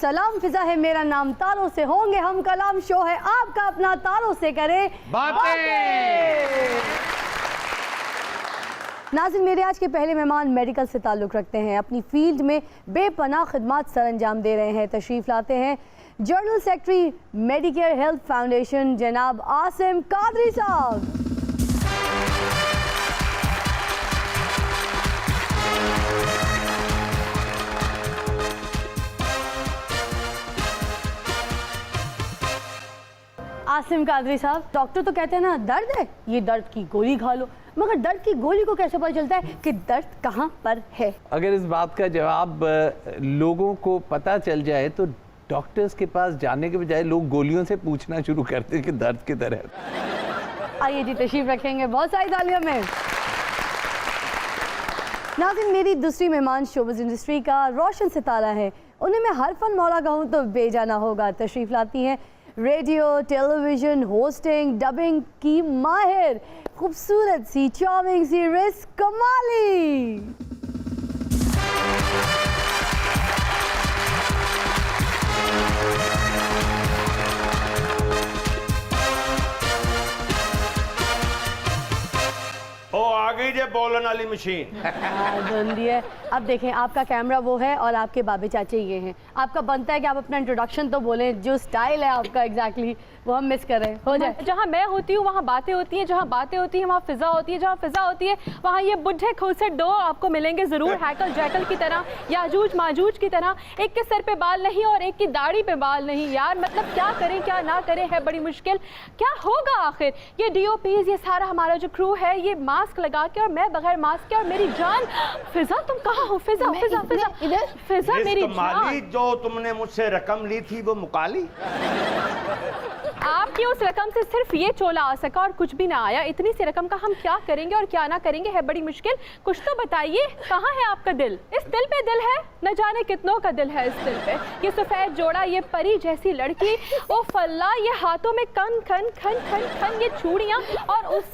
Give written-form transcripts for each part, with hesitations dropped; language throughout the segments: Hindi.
सलाम, फिजा है मेरा नाम, तारों से होंगे हम कलाम, शो है आपका अपना, तारों से करे बातें। नाज़रीन, मेरे आज के पहले मेहमान मेडिकल से ताल्लुक़ रखते हैं, अपनी फील्ड में बेपनाह खिदमात सर अंजाम दे रहे हैं। तशरीफ़ लाते हैं general secretary Medicare health foundation जनाब आसिम कादरी साहब। आसिम कादरी साहब, डॉक्टर तो कहते हैं ना दर्द है, ये दर्द की गोली खा लो, मगर दर्द की गोली को कैसे पता चलता है कि दर्द कहाँ पर है? अगर इस बात का जवाब लोगों को पता चल जाए तो डॉक्टर्स के पास जाने के बजाय लोग गोलियों से पूछना शुरू करते हैं कि दर्द किधर है। आइए जी, तशरीफ रखेंगे, बहुत सारी तालियों में। नाज़रीन, मेरी दूसरी मेहमान शोबिज़ इंडस्ट्री का रोशन सितारा है, उन्हें मैं हर फन मौला कहूँ तो बेजाना होगा। तशरीफ लाती हैं रेडियो, टेलीविज़न, होस्टिंग, डबिंग की माहिर, खूबसूरत सी, चार्मिंग सी रिस्क कमाली। ओ आ गई जे बोलन वाली मशीन। जल्दी है। अब देखें, आपका कैमरा वो है और आपके बाबे चाचे ये हैं। आपका बनता है कि आप अपना इंट्रोडक्शन तो बोलें, जो स्टाइल है आपका एग्जैक्टली वो हम मिस कर रहे हैं। हो जाए। जहाँ मैं होती हूँ वहाँ बातें होती हैं, जहाँ बातें होती हैं वहाँ फिजा होती है, जहाँ फिजा होती है वहाँ ये बुढ़े खूसट दो आपको मिलेंगे ज़रूर, हैकल जैकल की तरह, याजूज माजूज की तरह। एक के सर पे बाल नहीं और एक की दाढ़ी पे बाल नहीं। यार मतलब क्या करें क्या ना करें, है बड़ी मुश्किल। क्या होगा आखिर? ये DOPs, ये सारा हमारा जो क्रू है, ये मास्क लगा के और मैं बगैर मास्क के, और मेरी जान फिजा तुम कहाँ हो? फिजा फिजा फिजा इधर फिजा मेरी जान। जो तुमने मुझसे रकम ली थी वो मुकाली? आपकी उस रकम से सिर्फ ये चोला आ सका और कुछ भी ना आया। इतनी सी रकम का हम क्या करेंगे और क्या ना करेंगे, है बड़ी मुश्किल। कुछ तो बताइए, कहाँ है आपका दिल? इस दिल पे दिल है, न जाने कितनों का दिल है इस दिल पे। ये सफेद जोड़ा, ये परी जैसी लड़की, ओ फल्ला, ये हाथों में कन खन खन खन खन ये चूड़ियाँ, और उस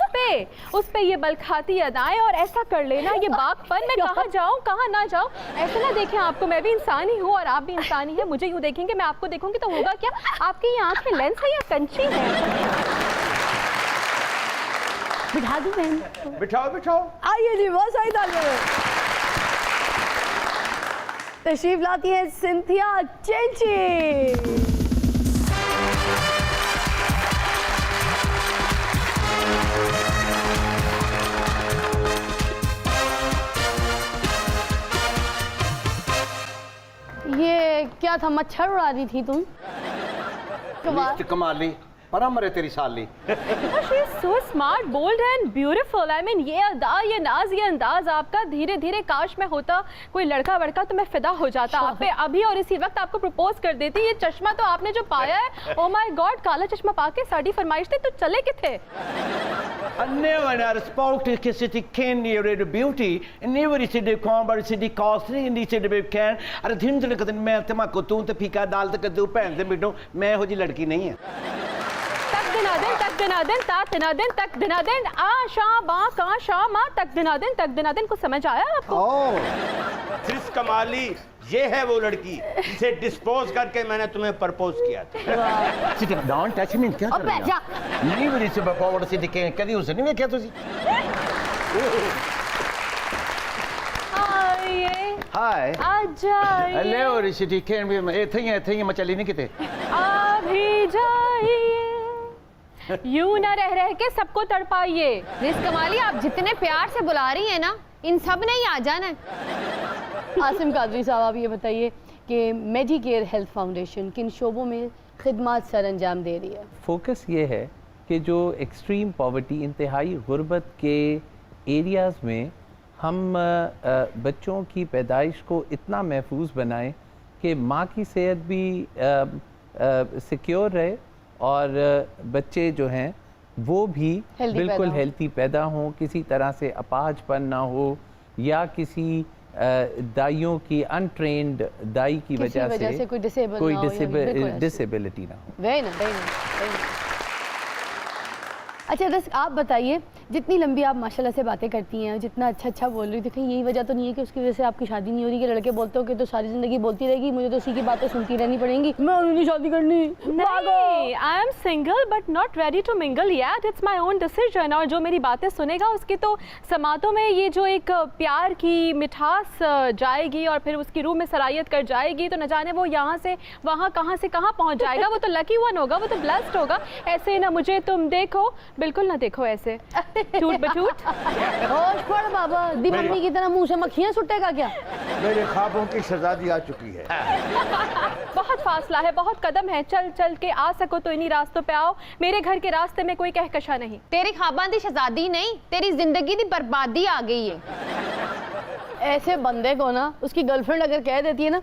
पे ये बलखाती अदाएं, और ऐसा कर लेना ये बागपन। मैं कहाँ जाऊँ कहाँ ना जाऊँ? ऐसे ना देखें आपको, मैं भी इंसान ही हूँ और आप भी इंसान ही है। मुझे यूँ देखेंगे, मैं आपको देखूंगी तो होगा क्या? आपकी ये आँखें लेंस है या कंची है? बिठा दूं बहन? बिठाओ बिठाओ। आइए जी, बहुत सारी तालियां। तशरीफ लाती है सिंथिया चेंची। ये क्या था, मच्छर उड़ा दी थी तुम? कमाली परा मरे तेरी साली। She is so smart, bold and beautiful. I mean, ये अदा, ये नाज, ये अंदाज आपका, धीरे धीरे काश में होता कोई लड़का वड़का तो मैं फिदा हो जाता आप पे अभी और इसी वक्त आपको प्रपोज कर देती। ये चश्मा तो आपने जो पाया है, oh my God, काला चश्मा पाके साड़ी फरमाइश थी तो चले किथे? Never har språket sitt kenjer beauty, never is det kommer sitt det kostning inte sitt det kan अरे दिन दिन कदम मैं तमा को तू तो फीका डाल तक दो पहन दे बेटो, मैं हो जी लड़की नहीं है। तक दिना दिन तक दिना दिन आ शाम आ का शाम आ तक दिना दिन को समझ आया आपको? सिर्फ कमाली, ये है वो लड़की जिसे डिस्पोज करके मैंने तुम्हें प्रपोज किया था। सिट डाउन, टच मी, क्या कर रहे हो? नहीं मेरी से पावर से दिखे कभी उसे नहीं क्या तुझी? हाय आजा हेलो ऋषि कैन भी थे मचली नहीं किते अभी जाइए, यूं ना रह रह के सबको तड़पाइए। रिस्क कमाली, आप जितने प्यार से बुला रही हैं ना, इन सब ने ही आ जाना है। आसिम कादरी साहब, आप ये बताइए कि मेडिकेयर हेल्थ फाउंडेशन किन शोबों में खिदमत सर अंजाम दे रही है? फोकस ये है कि जो एक्सट्रीम पॉवर्टी, इंतहाई गुर्बत के एरियाज़ में हम बच्चों की पैदाइश को इतना महफूज बनाएं कि माँ की सेहत भी सिक्योर रहे और बच्चे जो हैं वो भी बिल्कुल हेल्थी पैदा हों, किसी तरह से अपाहजपन ना हो या किसी दाइयों की अनट्रेन्ड दाई की वजह से कोई डिसेबिलिटी ना हो। अच्छा, आप बताइए जितनी लंबी आप माशाल्लाह से बातें करती हैं, जितना अच्छा अच्छा बोल रही, देखिए यही वजह तो नहीं है कि उसकी वजह से आपकी शादी नहीं हो रही, कि लड़के बोलते हो कि तो सारी ज़िंदगी बोलती रहेगी, मुझे तो उसी की बातें सुनती रहनी पड़ेंगी, मैं उन्हें शादी करनी। नहीं, I am single but not ready to mingle yet, it's my own decision. और जो मेरी बातें सुनेगा उसके तो समातों में ये जो एक प्यार की मिठास जाएगी और फिर उसकी रूह में सरायत कर जाएगी, तो न जाने वो यहाँ से वहाँ कहाँ से कहाँ पहुँच जाएगा। वो तो लकी वन होगा, वो तो ब्लेस्ड होगा। ऐसे ना मुझे तुम देखो, बिल्कुल ना देखो ऐसे टूट बटूट। होश पड़ बाबा, दी मम्मी की तरह मुंह से मक्खियाँ सुटेगा क्या? मेरे ख्वाबों की शहजादी आ चुकी है। बहुत फासला है, बहुत कदम है, चल चल के आ सको तो इन्हीं रास्तों पे आओ। मेरे घर के रास्ते में कोई कहकशा नहीं। तेरी खाबां दी शहजादी नहीं, तेरी जिंदगी दी बर्बादी आ गई है। ऐसे बंदे को ना उसकी गर्लफ्रेंड अगर कह देती है ना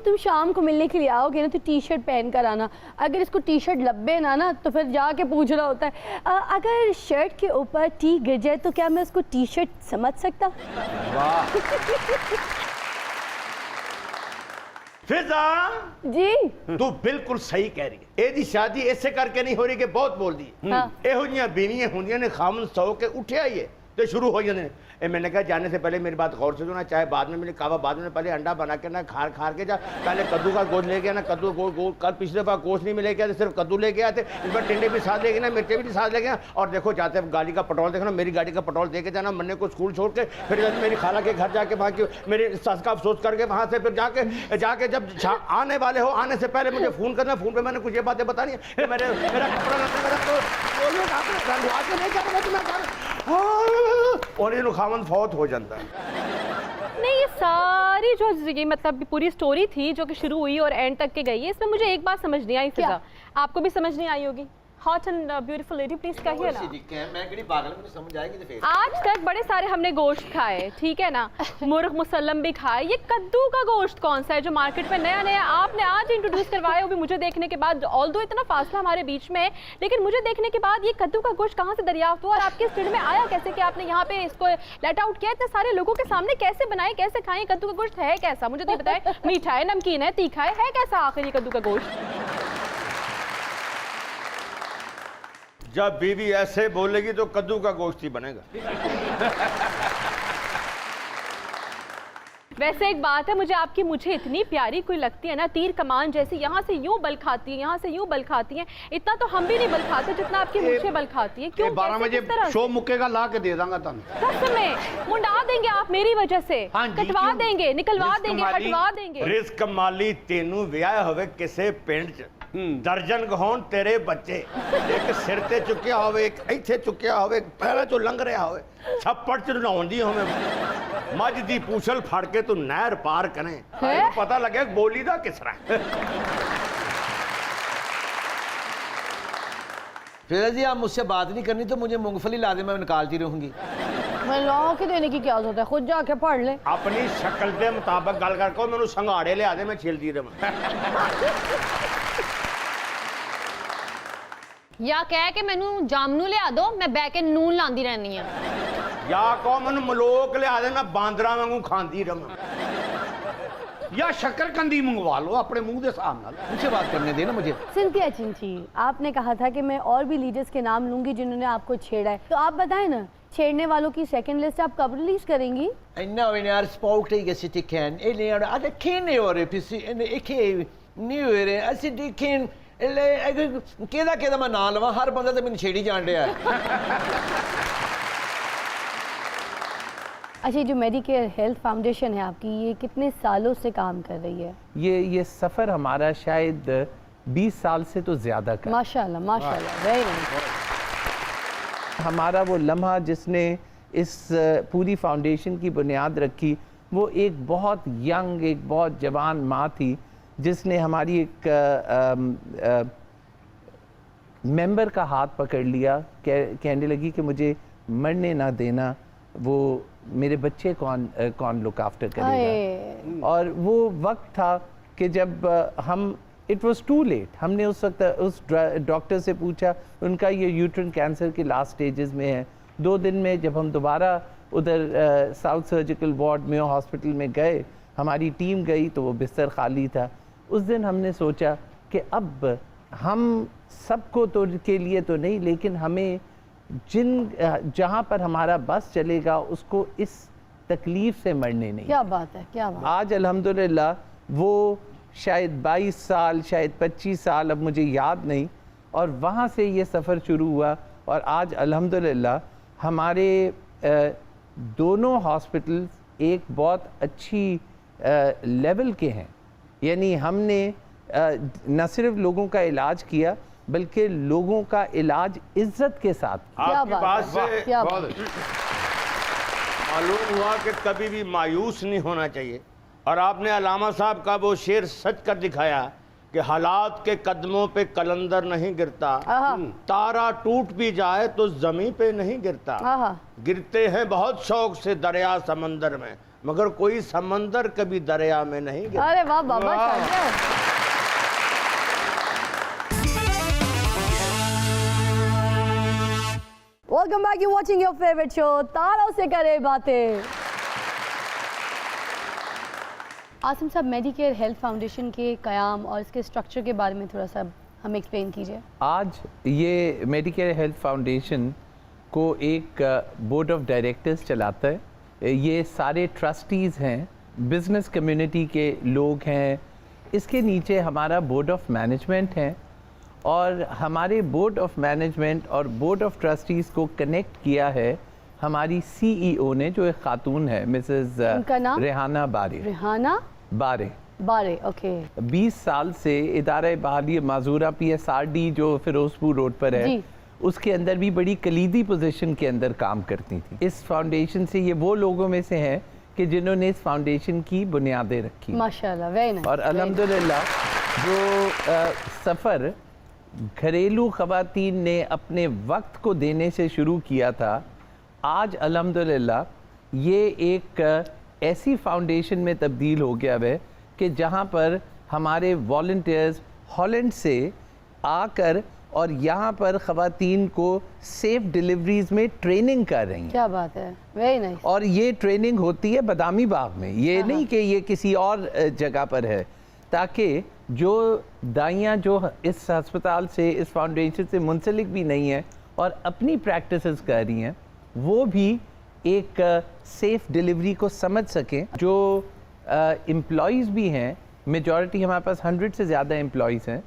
तुम शाम को मिलने के लिए आओगे ना तो टी शर्ट पहन कर आना, अगर इसको टी शर्ट लब्बे ना तो फिर जाके पूछ रहा होता है अगर शर्ट के ऊपर टी गिर जाए तो क्या मैं उसको टी शर्ट समझ सकता? वाह फिजा, जी तू बिल्कुल सही कह रही है। एदी शादी ऐसे करके नहीं हो रही कि बहुत बोल दी। ਇਹੋ ਜਿਹੀਆਂ बीवियां ਹੁੰਦੀਆਂ ने खामन सौ के उठे आइए तो शुरू हो जाते हैं। मैंने कहा जाने से पहले मेरी बात गौर से सुना, चाहे बाद में मैंने कहा बाद में, पहले अंडा बना के ना खार के जा, पहले कद्दू का गोश्त ले गया ना, कद्दू कल पिछले बार गोश्त नहीं मिले गया, सिर्फ कद्दू ले गया थे, इस बार टिंडे भी साथ ले गए ना, मिर्चे भी साथ ले गया। और देखो जाते गाड़ी का पेट्रोल देखना, मेरी गाड़ी का पेट्रोल दे के जाना, मन्ने को स्कूल छोड़ के फिर मेरी खाला के घर जाके वहाँ की मेरी सस का अफसोस करके वहाँ से फिर जाके जब आने वाले हो, आने से पहले मुझे फ़ोन करना। फ़ोन पर मैंने कुछ ये बातें बतानी है, मेरा और ये खामन फौत हो जाता है। नहीं, ये सारी जो ये मतलब पूरी स्टोरी थी जो कि शुरू हुई और एंड तक के गई है, इसमें मुझे एक बात समझ नहीं आई फिजा, आपको भी समझ नहीं आई होगी। Hot and beautiful lady please कहिए ना। मैं किहड़ी पागल, मुझे समझ आएगी तो फिर। आज तक बड़े सारे हमने गोश्त खाए, ठीक है ना, मुर्ग मुसल्लम भी खाए, ये कद्दू का गोश्त कौन सा है जो मार्केट में नया नया आपने आज इंट्रोड्यूस करवाया, वो भी मुझे देखने के बाद। ऑल्दो इतना फासला हमारे बीच में है, लेकिन मुझे देखने के बाद ये कद्दू का गोश्त कहाँ से दरियाफ्त हुआ और आपके स्टूड में आया कैसे कि आपने यहाँ पे इसको लेट आउट किया, इतने सारे लोगों के सामने कैसे बनाए, कैसे खाएं? कद्दू का गोश्त है कैसा, मुझे तो बताए। मीठा है, नमकीन है, तीखा है कैसा आखिर ये कद्दू का गोश्त? जब बीवी ऐसे बोलेगी तो कद्दू का गोश्त ही बनेगा। वैसे एक बात है, मुझे इतनी प्यारी कोई लगती है ना, तीर कमान जैसी, यहाँ से यूं बल खाती है, यहाँ से यूं बल खाती है। इतना तो हम भी नहीं बल खाते जितना आपकी मुझे बल खाती है। क्यों? 12 बजे शो मुक्केगा, ला के दे दूंगा तुम। सच में मुंडा देंगे आप मेरी वजह से, कटवा देंगे, निकलवा देंगे, हटवा देंगे। रिस्क माली तेनू विआह होवे किसे पिंड च, दर्जन गहोण तेरे बच्चे, एक सिर ते चुक्या होवे, एक इथे चुक्या होवे, एक पैरों चों लंघ रहा होवे, छप्पड़ च नहाउंदी होवे, मझ दी पूछल फड़ के तू नहर पार करें, पता लगे बोली दा किस तरह। फिर जी आप मुझसे बात नहीं करनी तो मुझे मूंगफली ला दे, मैं निकालती रहूंगी। मैं ला के देने की क्या जरूरत है, खुद जाके पढ़ ले। अपनी शक्ल के मुताबिक गल कर, मैनू संघाड़े लिया दे, मैं छिलती रह। या कह के मैनू जामनू लिया दो, मैं बह के नून लांदी रहनी है। या कहो मैनू मलोक लिया दे, मैं बांदरा वांगू खांदी रह। या शक्करकंदी मंगवा लो अपने मुंह के हिसाब नाल। मुझसे बात करने देना मुझे। सिंथिया चिंची, आपने कहा था कि मैं और भी लीडर्स के नाम लूंगी जिन्होंने आपको छेड़ा है, तो आप बताएं ना, छेड़ने वालों की सेकंड लिस्ट आप कब रिलीज करेंगी? Nou när språket sitter kan eller att kan göra precis en ikke nu är det alltså det kan eller ਕਿਹਦਾ ਮੈਂ ਨਾਂ ਲਵਾਂ, ਹਰ ਬੰਦਾ ਤਾਂ ਮੈਨੂੰ ਛੇੜੀ ਜਾਣ ਰਿਹਾ ਹੈ। अच्छा, जो मेडिकेयर हेल्थ फाउंडेशन है आपकी, ये कितने सालों से काम कर रही है? ये सफ़र हमारा शायद 20 साल से तो ज़्यादा का। माशाल्लाह माशाल्लाह, वेरी नाइस। हमारा वो लम्हा जिसने इस पूरी फाउंडेशन की बुनियाद रखी, वो एक बहुत यंग, एक बहुत जवान माँ थी जिसने हमारी एक मेंबर का हाथ पकड़ लिया, कहने लगी कि मुझे मरने ना देना, वो मेरे बच्चे कौन लुक आफ्टर करेगा। और वो वक्त था कि जब हम इट वॉज टू लेट। हमने उस वक्त उस डॉक्टर से पूछा, उनका ये यूट्रन कैंसर के लास्ट स्टेजेस में है। 2 दिन में जब हम दोबारा उधर साउथ सर्जिकल वार्ड में हॉस्पिटल में गए, हमारी टीम गई तो वो बिस्तर खाली था। उस दिन हमने सोचा कि अब हम सबको तो के लिए तो नहीं, लेकिन हमें जहाँ पर हमारा बस चलेगा उसको इस तकलीफ से मरने नहीं। क्या बात है, क्या बात। आज अल्हम्दुलिल्लाह वो शायद 22 साल, शायद 25 साल, अब मुझे याद नहीं, और वहाँ से ये सफ़र शुरू हुआ और आज अल्हम्दुलिल्लाह हमारे दोनों हॉस्पिटल्स एक बहुत अच्छी लेवल के हैं। यानी हमने न सिर्फ लोगों का इलाज किया बल्कि लोगों का इलाज इज्जत के साथ। आपकी बात से क्या बहुत बात। मालूम हुआ कि कभी भी मायूस नहीं होना चाहिए, और आपने अलामा साहब का वो शेर सच कर दिखाया कि हालात के कदमों पे कलंदर नहीं गिरता, तारा टूट भी जाए तो जमीन पे नहीं गिरता, गिरते हैं बहुत शौक से दरिया समंदर में, मगर कोई समंदर कभी दरिया में नहीं गिरता। अरे वाह बाबा, शाबाश। Welcome back. You're watching your favorite show, तारों से करे बातें। आसिम साहब, मेडिकेयर हेल्थ फाउंडेशन के क़याम और इसके स्ट्रक्चर के बारे में थोड़ा सा हमें एक्सप्लेन कीजिए। आज ये मेडिकेयर हेल्थ फाउंडेशन को एक बोर्ड ऑफ डायरेक्टर्स चलाता है। ये सारे ट्रस्टीज़ हैं, बिजनेस कम्युनिटी के लोग हैं। इसके नीचे हमारा बोर्ड ऑफ मैनेजमेंट है, और हमारे बोर्ड ऑफ मैनेजमेंट और बोर्ड ऑफ ट्रस्टीज़ को कनेक्ट किया है हमारी सीईओ ने, जो एक खातून है, मिसेस रेहाना बारे। रेहाना बारे बारे, ओके। 20 साल से इदारा बहाली माजूरा PSRD जो फिरोजपुर रोड पर है, उसके अंदर भी बड़ी कलीदी पोजीशन के अंदर काम करती थी। इस फाउंडेशन से ये वो लोगों में से हैं कि जिन्होंने इस फाउंडेशन की बुनियादें रखी। माशाल्लाह, वेरी नाइस। और अल्हम्दुलिल्लाह जो सफ़र घरेलू ख़वातीन ने अपने वक्त को देने से शुरू किया था, आज अल्हम्दुलिल्लाह ये एक ऐसी फाउंडेशन में तब्दील हो गया है कि जहाँ पर हमारे वॉलंटियर्स हॉलैंड से आकर और यहाँ पर ख़वातीन को सेफ डिलीवरीज में ट्रेनिंग कर रही हैं। क्या बात है, वेरी नाइस। और ये ट्रेनिंग होती है बदामी बाग में, ये नहीं कि ये किसी और जगह पर है, ताकि जो दाइयाँ जो इस अस्पताल से, इस फाउंडेशन से मुंसलिक भी नहीं है और अपनी प्रैक्टिसेस कर रही हैं, वो भी एक सेफ डिलीवरी को समझ सकें। जो एम्प्लॉइज़ भी हैं, मेजॉरिटी हमारे पास 100 से ज़्यादा एम्प्लॉइज़ हैं,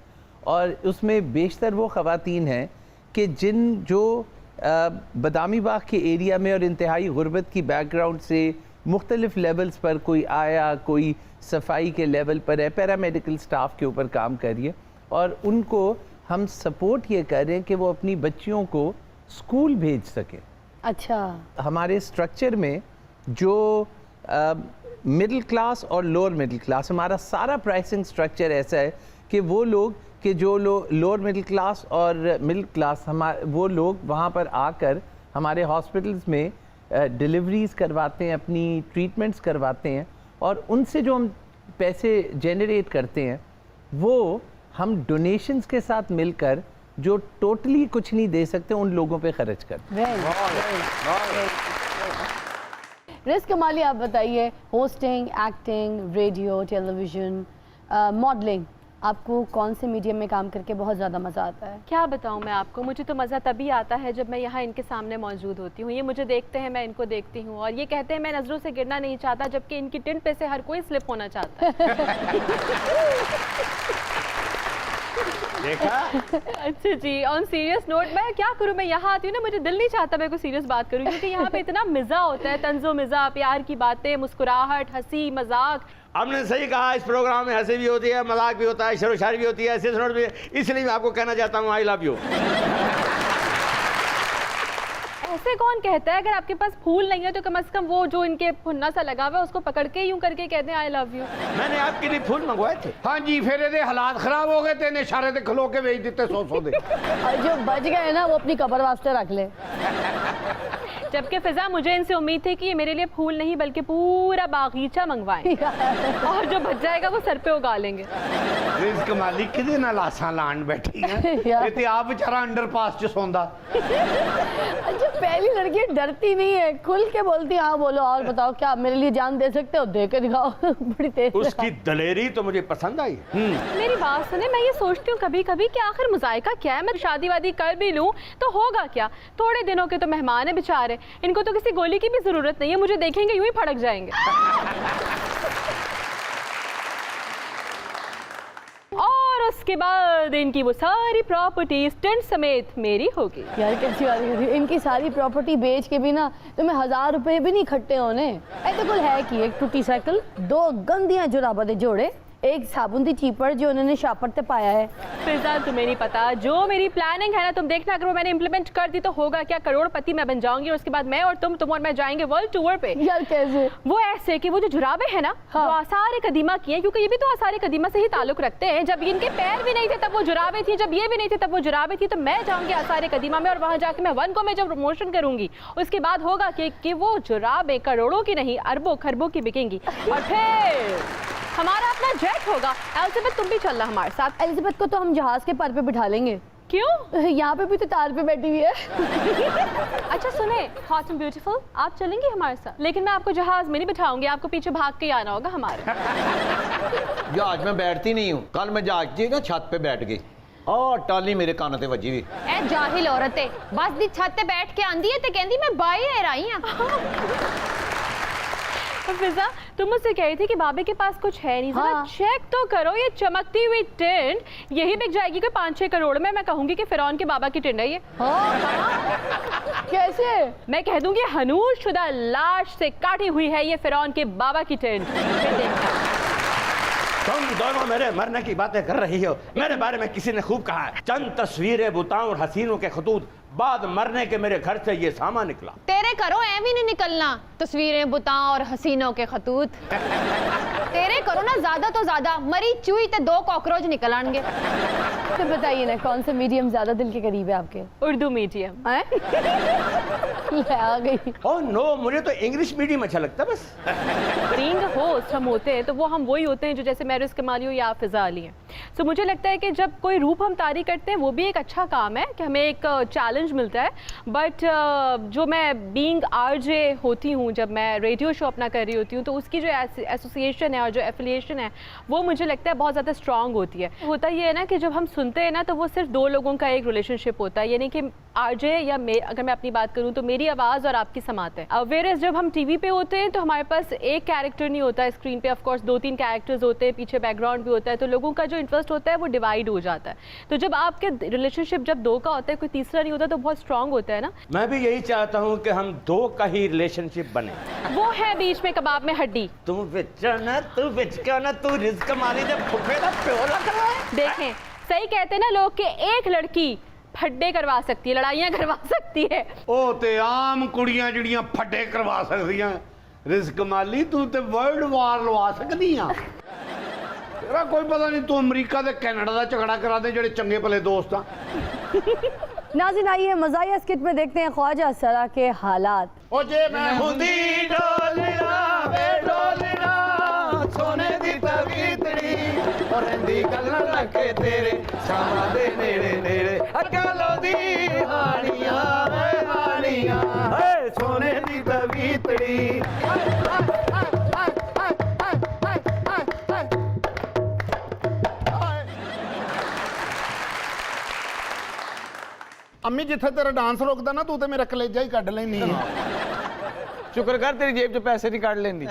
और उसमें बेशतर वो ख़वातीन हैं कि जो बदामी बाग के एरिया में और इंतहाई गुर्बत की बैकग्राउंड से मुख्तलिफ़ लेवल्स पर कोई आया, कोई सफाई के लेवल पर है, पैरामेडिकल स्टाफ के ऊपर काम करिए, और उनको हम सपोर्ट ये कर रहे हैं कि वो अपनी बच्चियों को स्कूल भेज सकें। अच्छा। हमारे स्ट्रक्चर में जो मिडिल क्लास और लोअर मिडिल क्लास, हमारा सारा प्राइसिंग स्ट्रक्चर ऐसा है कि वो लोग कि जो लोअर मिडिल क्लास और मिडिल क्लास, वो लोग वहाँ पर आकर हमारे हॉस्पिटल्स में डिलीवरीज करवाते हैं, अपनी ट्रीटमेंट्स करवाते हैं, और उनसे जो हम पैसे जेनरेट करते हैं वो हम डोनेशंस के साथ मिलकर, जो टोटली कुछ नहीं दे सकते, उन लोगों पे खर्च करते हैं। रिज़ कमाली, आप बताइए, hosting, acting, radio, television, modelling, आपको कौन से मीडियम में काम करके बहुत ज़्यादा मज़ा आता है? क्या बताऊं मैं आपको, मुझे तो मज़ा तभी आता है जब मैं यहाँ इनके सामने मौजूद होती हूँ। ये मुझे देखते हैं, मैं इनको देखती हूँ, और ये कहते हैं मैं नज़रों से गिरना नहीं चाहता, जबकि इनकी टिन पे से हर कोई स्लिप होना चाहता है। देखा? अच्छा जी, ऑन सीरियस नोट, मैं क्या करूँ, मैं यहाँ आती हूँ ना, मुझे दिल नहीं चाहता मैं कोई सीरियस बात करूँ, क्योंकि यहाँ पे इतना मज़ा होता है, तंज़ो मज़ा, प्यार की बातें, मुस्कुराहट, हंसी मजाक। आपने सही कहा, इस प्रोग्राम में हंसी भी होती है, मजाक भी होता है, शेरो शायरी भी होती है, ऐसे नोट भी, इसलिए मैं आपको कहना चाहता हूँ आई लव यू। ऐसे कौन कहता है? अगर आपके पास फूल नहीं है तो कम से कम वो जो इनके फुन्ना सा लगा हुआ है उसको पकड़ के यूं करके कहते हैं आई लव यू। मैंने आपके लिए फूल मंगवाए थे। हाँ जी, फिर ये हालात खराब हो गए थे, इशारे से खलो के भेज देते 100 दे। और जो बच गए ना वो अपनी कबर वास्ते रख ले। जबकि फिजा मुझे इनसे उम्मीद थी कि ये मेरे लिए फूल नहीं बल्कि पूरा बागीचा मंगवाएं और जो बच जाएगा वो सर पे उगा लेंगे। रिस्क माली किदे नाल आसां लान बैठी है ये ते आप बेचारा अंडरपास च सोंदा। अच्छा पहली लड़की डरती नहीं है, खुल के बोलती हाँ बोलो और बताओ क्या मेरे लिए जान दे सकते हो, दे के दिखाओ। बड़ी तेज उसकी दलेरी तो मुझे पसंद आई। मेरी बात सुने, मैं ये सोचती हूँ कभी कभी कि आखिर मुजायका क्या है। मैं शादी वादी कर भी लूँ तो होगा क्या, थोड़े दिनों के तो मेहमान है बेचारे, इनको तो किसी गोली की भी जरूरत नहीं है, मुझे देखेंगे यूं ही फड़क जाएंगे। और उसके बाद इनकी वो सारी प्रॉपर्टी टेंट समेत मेरी होगी। यार कैसी बात कर रही हो, इनकी सारी प्रॉपर्टी बेच के भी ना तुम्हें 1000 रुपए भी नहीं इकट्ठे होने। ऐसे कुल है कि एक टूटी साइकिल, 2 गंदियां जुराबा दे जोड़े, एक साबुन दी चीपड़ जो उन्होंने शापर ते पाया है। फिजा तुम्हें नहीं पता, जो मेरी प्लानिंग है ना, तुम देखना अगर वो मैंने इम्प्लीमेंट कर दी तो होगा क्या, करोड़पति मैं बन जाऊंगी और उसके बाद मैं और तुम और मैं जाएंगे वर्ल्ड टूर पे। यार कैसे? वो ऐसे कि वो जो जुराबे हैं ना, हाँ। जो आसार कदीमा की है, क्योंकि ये भी तो आसार कदीमा से ही ताल्लुक रखते हैं। जब इनके पैर भी नहीं थे तब वो जुराबे थी, जब ये भी नहीं थे तब वो जुराबे थी, तो मैं जाऊंगी आसार कदीमा में और वहां जाके मैं 1 को में जब प्रमोशन करूंगी उसके बाद होगा कि वो जुराबे करोड़ों की नहीं अरबों खरबों की बिकेंगी और फिर हमारा अपना जेट होगा। एलिजाबेथ तुम भी चलना हमारे साथ। एलिजाबेथ को तो हम जहाज के पर पे बिठा लेंगे। क्यों? यहाँ पे भी तो तार पे बैठी हुई है। अच्छा सुने, हॉट एंड ब्यूटीफुल, आप चलेंगे हमारे साथ, लेकिन मैं आपको जहाज में नहीं बिठाऊंगी, आपको पीछे भाग के आना होगा हमारे। जहाज में बैठती नहीं हूँ, कल मैं जहाज की ना छत पे बैठ गई और टाली मेरे कान ते वजी हुई। ए जाहिल औरत है, बस दी छत ते बैठ के आंदी है ते कहंदी मैं बाहर आई हां। फिजा तुम मुझसे कह रही थी कि बाबे के पास कुछ है नहीं, हाँ। चेक तो करो, ये चमकती हुई टेंट यही बिक जाएगी कोई 5-6 करोड़ में। मैं कहूंगी कि फिरौन के बाबा की टेंट है ये। हाँ। कैसे? मैं कह दूंगी हनूर शुदा लाश से काटी हुई है ये फिरौन के बाबा की टेंट। तुम दोनों मेरे मरने की बातें कर रही हो। मेरे बारे में किसी ने खूब कहा है, चंद तस्वीरें बुताओं और हसीनों के खतूत, बाद मरने के मेरे घर से ये सामान निकला। तेरे करो एवी नहीं निकलना, तस्वीरें बुतां और हसीनों के खतूत। तेरे करो ना ज्यादा तो ज्यादा मरी चूई ते 2 कॉकरोच निकल आएंगे। तो बताइए ना कौन सा मीडियम ज्यादा दिल के करीब है आपके? उर्दू मीडियम। आ गई। ओह नो, मुझे तो इंग्लिश मीडियम अच्छा लगता है बस। बीइंग होस्ट हम होते हैं तो वो हम वही होते हैं जो जैसे मैरिज कमाली हो या फिजा अली हैं। सो मुझे लगता है कि जब कोई रूप हम तारी करते हैं वो भी एक अच्छा काम है कि हमें एक चैलेंज मिलता है। बट जो मैं बीइंग आरजे होती हूँ, जब मैं रेडियो शो अपना कर रही होती हूँ, तो उसकी जो एसोसिएशन है और जो एफिलिएशन है वो मुझे लगता है बहुत ज़्यादा स्ट्रांग होती है। होता ये है ना कि जब हम सुनते हैं ना तो वो सिर्फ 2 लोगों का एक रिलेशनशिप होता है, यानी कि आरजे या अगर मैं अपनी बात करूँ तो मेरी आवाज़ और आपकी समात है। वेयर जब हम टीवी पे होते हैं तो हमारे पास एक कैरेक्टर नहीं होता है स्क्रीन पे, ऑफ कोर्स 2-3 कैरेक्टर्स होते हैं, पीछे बैकग्राउंड भी होता है, तो लोगों का जो इंटरेस्ट होता है वो डिवाइड हो जाता है। तो जब आपके रिलेशनशिप जब 2 का होता है, कोई तीसरा नहीं होता, तो बहुत स्ट्रांग होता है ना। मैं भी यही चाहता हूँ कि हम 2 का ही रिलेशनशिप बने। वो है बीच में कबाब में हड्डी। तू रिस्क मारी दे फुफे दा प्यो लग रहा है। देखें, सही कहते हैं ना लोग कि एक लड़की फड्डे करवा सकती है, लड़ाइयाँ करवा सकती है। ओ ते आम कुड़ियां जड़ियां फड्डे करवा सकदियां, रिस्क माली तू ते वर्ल्ड वार लवा सकदी आ। तेरा कोई पता नहीं, तू अमेरिका ते कनाडा दा झगड़ा करा दे जेड़े चंगे भले दोस्त आ। नाज़रीन आइए मज़ाहिया स्किट में देखते हैं ख्वाजा सरा के हालात। ओ जे मैं हुंदी डोलिया वे डोलिया सोने दी तवीतड़ी और रंदी गल्लां लगे तेरे शामा दे नेड़े नेड़े अकलो दी हानियां वे हानियां ए सोने दी तवीतड़ी। अम्मी जिथे तेरा डांस रोकदा ना तू ते मेरा कलेजा ही कट लेनी है। शुक्र कर तेरी जेब च पैसे नहीं काट लेंदी।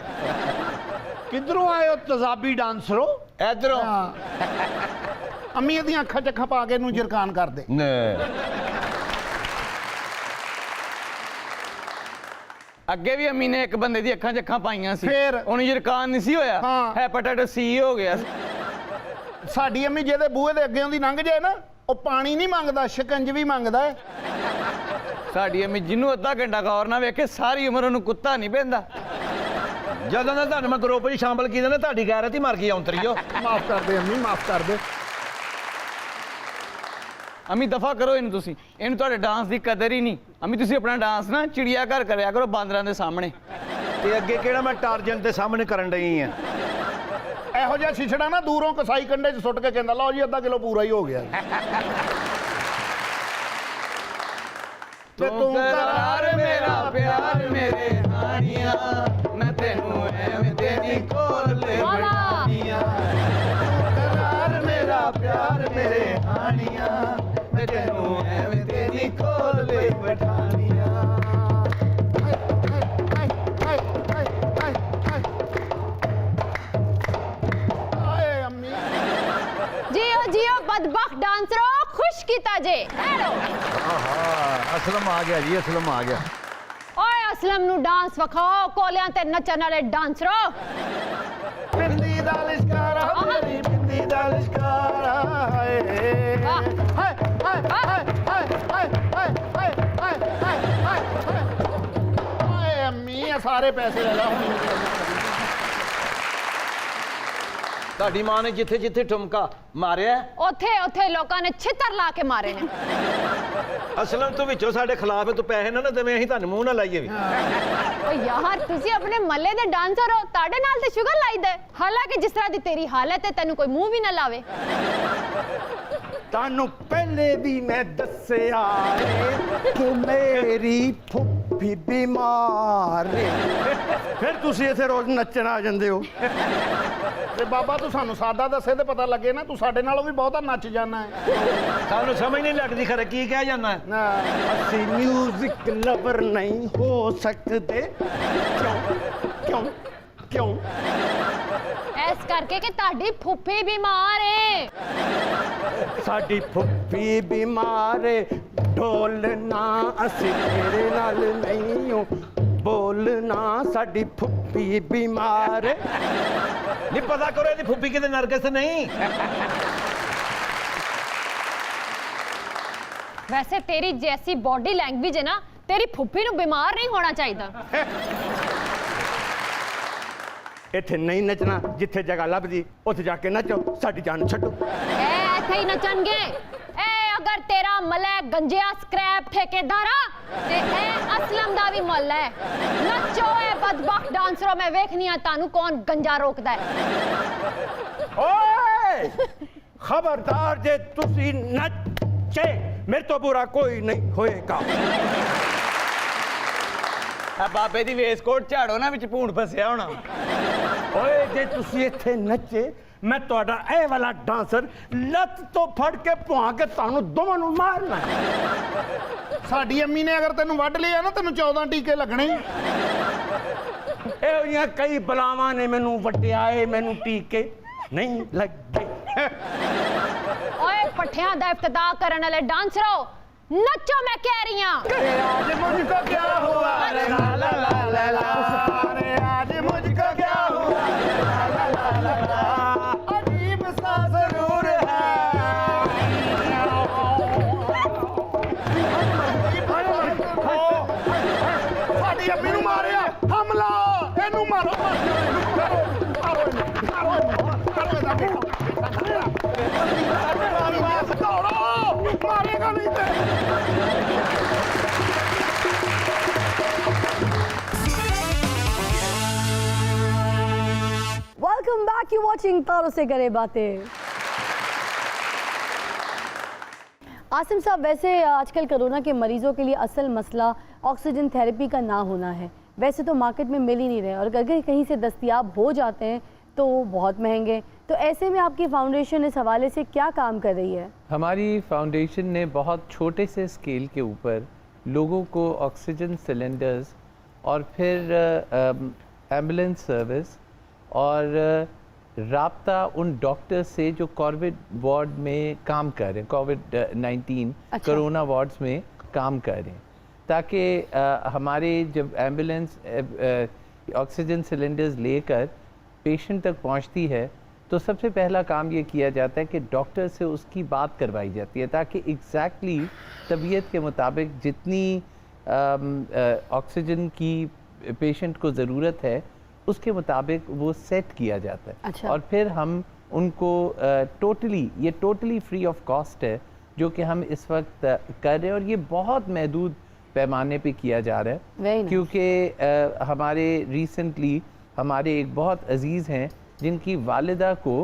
किधरों आए हो तजाबी डांसरो? इधरों। अम्मी दी अखां चखा पा के इनू जरकान कर दे। ਅੱਗੇ ਵੀ ਅਮੀ ਨੇ ਇੱਕ ਬੰਦੇ ਦੀ ਅੱਖਾਂ 'ਚ ਅੱਖਾਂ ਪਾਈਆਂ ਸੀ, ਫਿਰ? ਉਹਨੂੰ ਜਰਕਾਨ ਨਹੀਂ ਸੀ ਹੋਇਆ, ਹਾਂ। ਹੈਪੇਟਾਈਟਸ ਸੀ ਹੋ ਗਿਆ। ਸਾਡੀ ਅੰਮੀ ਜਿਹਦੇ ਬੂਹੇ ਦੇ ਅੱਗੇ ਉਹਦੀ ਲੰਘ ਜਾਏ ਨਾ ਉਹ ਪਾਣੀ ਨਹੀਂ ਮੰਗਦਾ, ਸ਼ਿਕੰਜਵੀ ਮੰਗਦਾ ਹੈ। ਸਾਡੀ ਅਮੀ ਜਿਹਨੂੰ ਅੱਧਾ ਘੰਟਾ ਗੌਰ ਨਾ ਵੇਖੇ ਸਾਰੀ ਉਮਰ ਉਹਨੂੰ ਕੁੱਤਾ ਨਹੀਂ ਪੈਂਦਾ। ਜਦੋਂ ਦਾ ਤੁਹਾਨੂੰ ਮੈਂ ਗਰੁੱਪ 'ਚ ਸ਼ਾਮਲ ਕੀਤਾ ਨਾ ਤੁਹਾਡੀ ਗੈਰਤ ਹੀ ਮਰ ਗਈ ਔਂਤਰੀਓ। ਮਾਫ ਕਰ ਦੇ ਅੰਮੀ, ਮਾਫ ਕਰ ਦੇ। ਅਮੀ ਦਫਾ ਕਰੋ ਇਹਨੂੰ ਤੁਸੀਂ, ਇਹਨੂੰ ਤੁਹਾਡੇ ਡਾਂਸ ਦੀ ਕਦਰ ਹੀ ਨਹੀਂ। ਅਮੀ ਤੁਸੀਂ ਆਪਣਾ ਡਾਂਸ ਨਾ ਚਿੜੀਆ ਘਰ ਕਰਿਆ ਕਰੋ ਬਾਂਦਰਾਂ ਦੇ ਸਾਹਮਣੇ। ਤੇ ਅੱਗੇ ਕਿਹੜਾ ਮੈਂ ਟਾਰਜਨ ਦੇ ਸਾਹਮਣੇ ਕਰਨ ਡਈ ਆ। ਇਹੋ ਜਿਹਾ ਛਿਛੜਾ ਨਾ ਦੂਰੋਂ ਕਸਾਈ ਕੰਡੇ 'ਚ ਸੁੱਟ ਕੇ ਕਹਿੰਦਾ ਲਓ ਜੀ ਅੱਧਾ ਕਿਲੋ ਪੂਰਾ ਹੀ ਹੋ ਗਿਆ। ਤੇ ਤੂੰ ਕਰਾਰ ਮੇਰਾ ਪਿਆਰ ਮੇਰੇ ਹਾਣੀਆਂ, ਮੈਂ ਤੈਨੂੰ ਐਵੇਂ ਤੇਰੀ ਕੋਲ ਬਿਠਾਣੀਆਂ। ਕਰਾਰ ਮੇਰਾ ਪਿਆਰ ਮੇਰੇ ਹਾਣੀਆਂ, ਮੈਂ ਤੈਨੂੰ ਐਵੇਂ ਤੇਰੀ ਕੋਲ ਬਿਠਾਣੀਆਂ। ਆਏ ਅੰਮੀ जियो जियो बदबख्त डांसरो, खुश कीता जे। हेलो ਅਸਲਮ ਆ ਗਿਆ ਜੀ, ਅਸਲਮ ਆ ਗਿਆ। ओए असलम नु डांस वखाओ, कोलियां ते नचन वाले डांसरो। ਬਿੰਦੀ ਦਾ ਲਿਸ਼ਕਾਰਾ ਮੇਰੀ ਬਿੰਦੀ ਦਾ ਲਿਸ਼ਕਾਰਾ ਹਾਏ वाह। ਹਾਏ ਹਾਏ ਹਾਏ ਹਾਏ ਹਾਏ ਹਾਏ ਹਾਏ ਹਾਏ ਹਾਏ ਅੰਮੀ ਇਹ ਸਾਰੇ ਪੈਸੇ ਲੈ ਲਾ ਹੁਣ। ਤੁਹਾਡੀ ਮਾਂ ਨੇ ਜਿੱਥੇ ਜਿੱਥੇ ਠੁਮਕਾ ਮਾਰਿਆ, ओथे ओथे लोकां ने छितर ला के मारे ने। ਅਸਲਮ ਤੂੰ ਵਿੱਚੋਂ ਸਾਡੇ ਖਿਲਾਫ ਹੈ, ਤੂੰ ਪੈਸੇ ਨਾ ਦੇਵੇਂ, ਅਸੀਂ ਤੁਹਾਨੂੰ ਮੂੰਹ ਨਾ ਲਾਈਏ ਵੀ। ओ यार तुसी अपने मल्ले दे डांसर हो, ताड़े नाल ते शुगर लाई दे। हालांकि जिस तरह दी तेरी हालत है तेनू कोई मुंह भी ना लावे। ਤੁਹਾਨੂੰ ਪਹਿਲੇ ਵੀ ਮੈਂ ਦੱਸਿਆ ਏ ਕਿ ਮੇਰੀ ਫੁੱਫੀ ਬਿਮਾਰ ਏ। ਫਿਰ ਤੁਸੀਂ ਇੱਥੇ ਰੋਜ਼ ਨੱਚਣ ਆ ਜਾਂਦੇ ਹੋ। ਤੇ ਬਾਬਾ ਤੂੰ ਸਾਨੂੰ ਸਾਦਾ ਦੱਸੇ ਤੇ ਪਤਾ ਲੱਗੇ ਨਾ, ਤੂੰ ਸਾਡੇ ਨਾਲੋਂ ਵੀ ਬਹੁਤਾ ਨੱਚ ਜਾਣਾ ਹੈ। ਸਾਨੂੰ ਸਮਝ ਨਹੀਂ ਲੱਗਦੀ ਖਰੇ ਕੀ ਕਹਿ ਜਾਂਦਾ। ਨਾ ਅਸੀਂ ਮਿਊਜ਼ਿਕ ਲਵਰ ਨਹੀਂ ਹੋ ਸਕਦੇ। ਕਿਉਂ ਕਿਉਂ ਕਿਉਂ? ऐस करके कि ताड़ी फुफी बीमार है। ਸਾਡੀ ਫੁੱਫੀ ਬਿਮਾਰ ਏ, ਢੋਲਣਾ ਅਸੀਂ ਤੇਰੇ ਨਾਲ ਨਹੀਂ ਹੋ ਬੋਲਣਾ। ਸਾਡੀ ਫੁੱਫੀ ਬਿਮਾਰ ਏ। ਨਹੀਂ ਪਤਾ ਕਰੋ ਇਹਦੀ ਫੁੱਫੀ ਕਿਤੇ ਨਰਗਸ ਨਹੀਂ। वैसे तेरी जैसी बॉडी लैंग्वेज है ना, तेरी फुफी नु बीमार नहीं होना चाहिए। ਇੱਥੇ ਨਹੀਂ ਨੱਚਣਾ, ਜਿੱਥੇ ਜਗ੍ਹਾ ਲੱਭਦੀ ਉੱਥੇ ਜਾ ਕੇ ਨੱਚੋ, ਸਾਡੀ ਜਾਨ ਛੱਡੋ। ए इथे ही नचनगे। ए अगर तेरा मलै गंजिया स्क्रैप ठेकेदारा ते ए असलम दा भी मुल है। नचो ए बदबख्त डांसरो, मैं वेखनी आ तानू कौन गंजा रोकदा है। ਓਏ ਖਬਰਦਾਰ ਜੇ ਤੁਸੀਂ ਨੱਚੇ ਮੇਰੇ ਤੋਂ ਬੁਰਾ ਕੋਈ ਨਹੀਂ ਹੋਏਗਾ। ਆ ਬਾਬੇ ਦੀ ਵੇਸਕੋਟ ਝਾੜੋ ਨਾ, ਵਿੱਚ ਭੂੰਡ ਫਸਿਆ ਹੋਣਾ। ਓਏ ਜੇ ਤੁਸੀਂ ਇੱਥੇ ਨੱਚੇ ਮੈਂ ਤੁਹਾਡਾ ਇਹ ਵਾਲਾ ਡਾਂਸਰ ਲੱਤ ਤੋਂ ਫੜ ਕੇ ਭੁਆ ਕੇ ਤੁਹਾਨੂੰ ਦੋਵਾਂ ਨੂੰ ਮਾਰਨਾ। ਸਾਡੀ ਅੰਮੀ ਨੇ ਅਗਰ ਤੈਨੂੰ ਵੱਢ ਲਿਆ ਨਾ, ਤੈਨੂੰ 14 ਟੀਕੇ ਲੱਗਣੇ। ਇਹੋ ਜਿਹੀਆਂ ਕਈ ਬਲਾਵਾਂ ਨੇ ਮੈਨੂੰ ਵੱਢਿਆ ਏ, ਮੈਨੂੰ ਟੀਕੇ ਨਹੀਂ ਲੱਗੇ। ओए पठियां दा इफ्तिदा करन वाले डांसरो, नचो मैं कह रही हूं। आज मुझको क्या हुआ रे ला ला ला ला ला, अरे आज मुझको क्या हुआ रे ला ला ला ला ला, अजीब सा जरूर है। साडी अम्मी नु मारिया हमला, ਇਹਨੂੰ ਮਾਰੋ ਮਾਰੋ ਮਾਰੇਗਾ ਨਹੀਂ ਤੇ। वेलकम बैक, यू वाचिंग तारों से करे बातें। आसिम साहब, वैसे आजकल कोरोना के मरीजों के लिए असल मसला ऑक्सीजन थेरेपी का ना होना है। वैसे तो मार्केट में मिल ही नहीं रहे, और अगर कहीं से दस्तयाब हो जाते हैं तो बहुत महंगे। तो ऐसे में आपकी फाउंडेशन इस हवाले से क्या काम कर रही है? हमारी फाउंडेशन ने बहुत छोटे से स्केल के ऊपर लोगों को ऑक्सीजन सिलेंडर्स और फिर एम्बुलेंस सर्विस और राब्ता उन डॉक्टर्स से जो कोविड वार्ड में काम कर रहे हैं, कोविड-19 कोरोना वार्ड्स में काम कर रहे हैं, ताकि हमारे जब एम्बुलेंस ऑक्सीजन सिलेंडर्स लेकर पेशेंट तक पहुंचती है तो सबसे पहला काम ये किया जाता है कि डॉक्टर से उसकी बात करवाई जाती है, ताकि एग्जैक्टली तबीयत के मुताबिक जितनी ऑक्सीजन की पेशेंट को ज़रूरत है उसके मुताबिक वो सेट किया जाता है। अच्छा। और फिर हम उनको टोटली फ्री ऑफ कॉस्ट है, जो कि हम इस वक्त कर रहे हैं, और ये बहुत महदूद पैमाने पे किया जा रहा है, क्योंकि हमारे रिसेंटली हमारे एक बहुत अजीज़ हैं जिनकी वालिदा को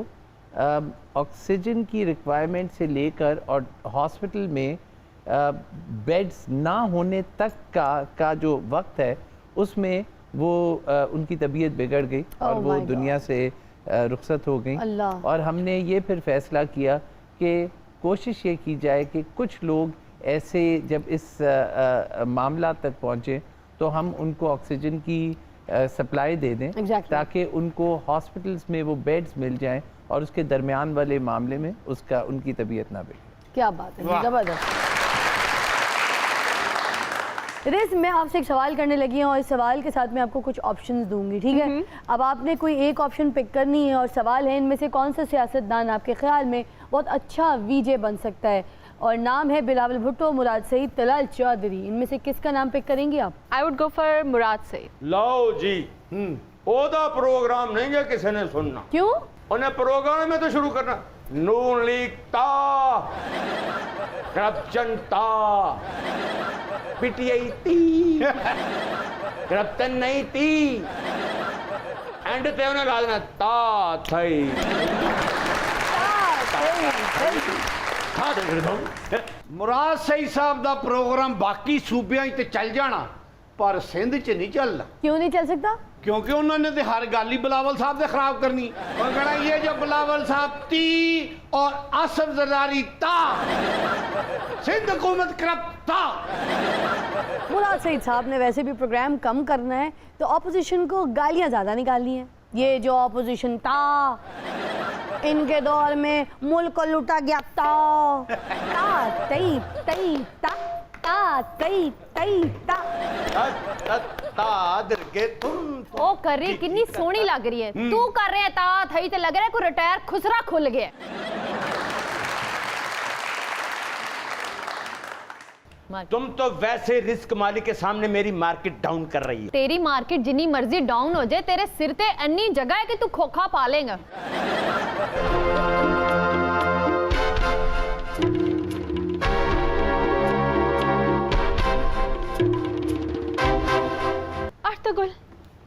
ऑक्सीजन की रिक्वायरमेंट से लेकर और हॉस्पिटल में बेड्स ना होने तक का जो वक्त है उसमें वो उनकी तबीयत बिगड़ गई और वो दुनिया से रुखसत हो गई। और हमने ये फिर फैसला किया कि कोशिश ये की जाए कि कुछ लोग ऐसे जब इस मामला तक पहुँचे तो हम उनको ऑक्सीजन की सप्लाई दे दें, ताकि उनको हॉस्पिटल्स में वो बेड्स मिल जाएं और उसके दरमियान वाले मामले में उनकी तबीयत ना बिगड़े। क्या बात है, जबरदस्त। रेस, मैं आपसे एक सवाल करने लगी हूँ और इस सवाल के साथ मैं आपको कुछ ऑप्शंस दूंगी, ठीक है? अब आपने कोई एक ऑप्शन पिक करनी है और सवाल है इनमें से कौन सा सियासतदान आपके ख्याल में बहुत अच्छा वीजे बन सकता है, और नाम है बिलावल भुट्टो, मुराद सईद, तलाल चौधरी, इनमें से किसका नाम पिक करेंगी आप? आई वुड गो फॉर मुराद सईद। लो जी, ओदा प्रोग्राम नहीं है किसी ने सुनना। क्यों? उन्हें प्रोग्राम में तो शुरू करना नून लीग ता, करप्शन ता, पीटीआई ती, करप्शन नहीं ती, एंड पे उन्हें ला देना ता थई। मुराद सईद साहब का प्रोग्राम बाकी सूबियां ते चल जाना, पर सिंध च नहीं चलना। क्यों नहीं चल सकता? क्योंकि उन्होंने तो हर गल ही बिलावल साहब ने खराब करनी। और कहना ये जो बिलावल साहब ती और आसफ जरदारी ता, सिंध हुकूमत करप्ट ता। मुराद सईद साहब ने वैसे भी प्रोग्राम कम करना है तो ऑपोजिशन को गालियां ज़्यादा निकालनी है। ये जो ऑपोजिशन था इनके दौर में मुल्क को लूटा गया था, तई तई ता तई तई ता। ओ कर रही कितनी सोहनी लग रही है। तू कर रहे है ता थई ते लग रहा है कोई रिटायर खुसरा खुल गया। तुम तो वैसे रिस्क मालिक के सामने मेरी मार्केट डाउन कर रही है। तेरी मार्केट जितनी मर्जी डाउन हो जाए, तेरे सिर ते अन्नी जगह है कि तू खोखा पालेगा। अर्तुगरुल,